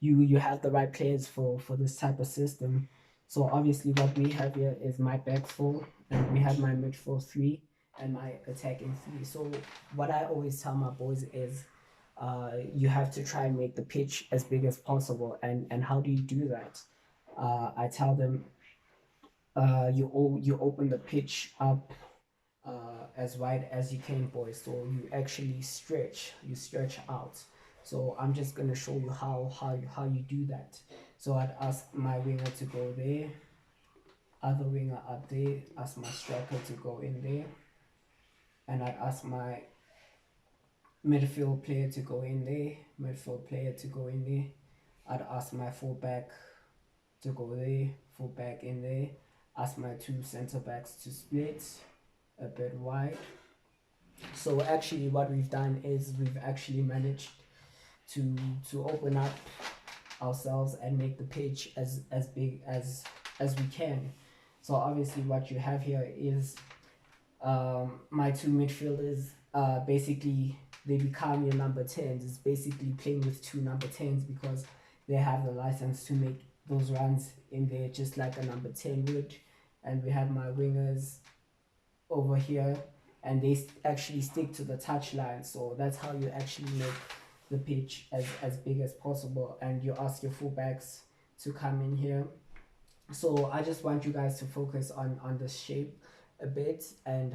you have the right players for this type of system. So obviously what we have here is my back four, and we have my midfield three, and my attacking three. So what I always tell my boys is you have to try and make the pitch as big as possible. And how do you do that? I tell them you open the pitch up as wide as you can, boys. So you stretch out. So I'm just gonna show you how you do that. So I'd ask my winger to go there, other winger up there, ask my striker to go in there, and I'd ask my midfield player to go in there, midfield player to go in there. I'd ask my fullback to go there, fullback in there. Ask my two centre backs to split a bit wide. So actually, what we've done is we've actually managed to open up ourselves and make the pitch as big as we can. So obviously, what you have here is my two midfielders. Basically, they become your number 10s. It's basically playing with two number 10s because they have the license to make those runs in there just like a number 10 would. And we have my wingers over here, and they actually stick to the touchline. So that's how you actually make the pitch as big as possible. And you ask your fullbacks to come in here. So I just want you guys to focus on the shape a bit and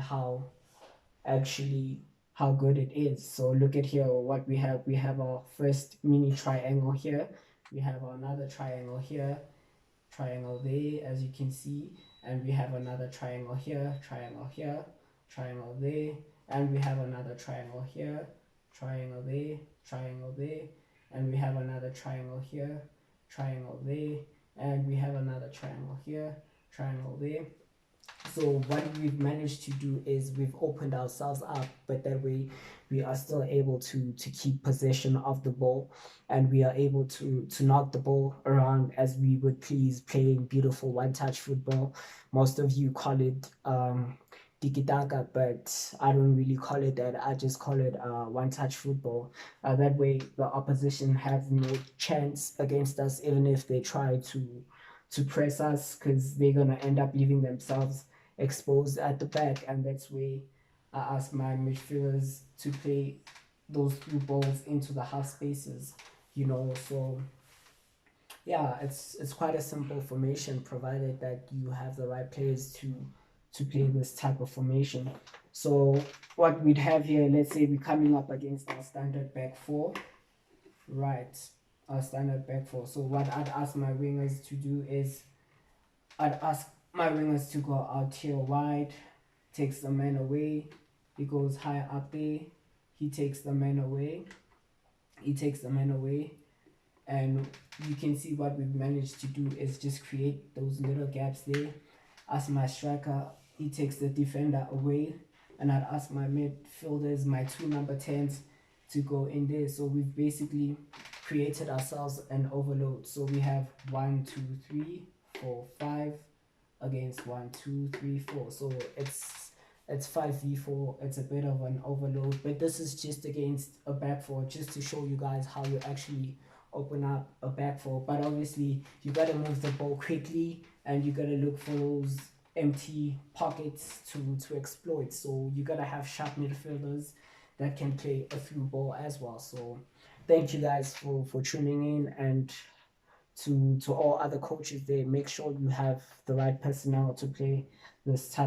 actually how good it is. So look at here what we have. We have our first mini triangle here. We have another triangle here, triangle there, as you can see, and we have another triangle here, triangle here, triangle there, and we have another triangle here, triangle there, and we have another triangle here, triangle there, and we have another triangle here, triangle there. So what we've managed to do is we've opened ourselves up, but that way we are still able to keep possession of the ball, and we are able to knock the ball around as we would please, playing beautiful one touch football. Most of you call it tiki taka, but I don't really call it that. I just call it one touch football. That way the opposition have no chance against us, even if they try to press us, because they're gonna end up leaving themselves exposed at the back. And that's where I ask my midfielders to play those through balls into the half spaces, So yeah, it's quite a simple formation, provided that you have the right players to play this type of formation. So what we'd have here, let's say we're coming up against our standard back four, right? Our standard back four. So what I'd ask my wingers to do is I'd ask my wingers to go out here wide, takes the man away. He goes high up there. He takes the man away. He takes the man away. And you can see what we've managed to do is just create those little gaps there. As my striker, he takes the defender away. And I'd ask my midfielders, my two number 10s, to go in there. So we've basically created ourselves an overload. So we have 1, 2, 3, 4, 5 against 1, 2, 3, 4. So it's 5v4. It's a bit of an overload, but this is just against a back four, just to show you guys how you actually open up a back four. But obviously you gotta move the ball quickly, and you gotta look for those empty pockets to exploit. So you gotta have sharp midfielders that can play a through ball as well. So thank you guys for tuning in, and to all other coaches there, make sure you have the right personnel to play this type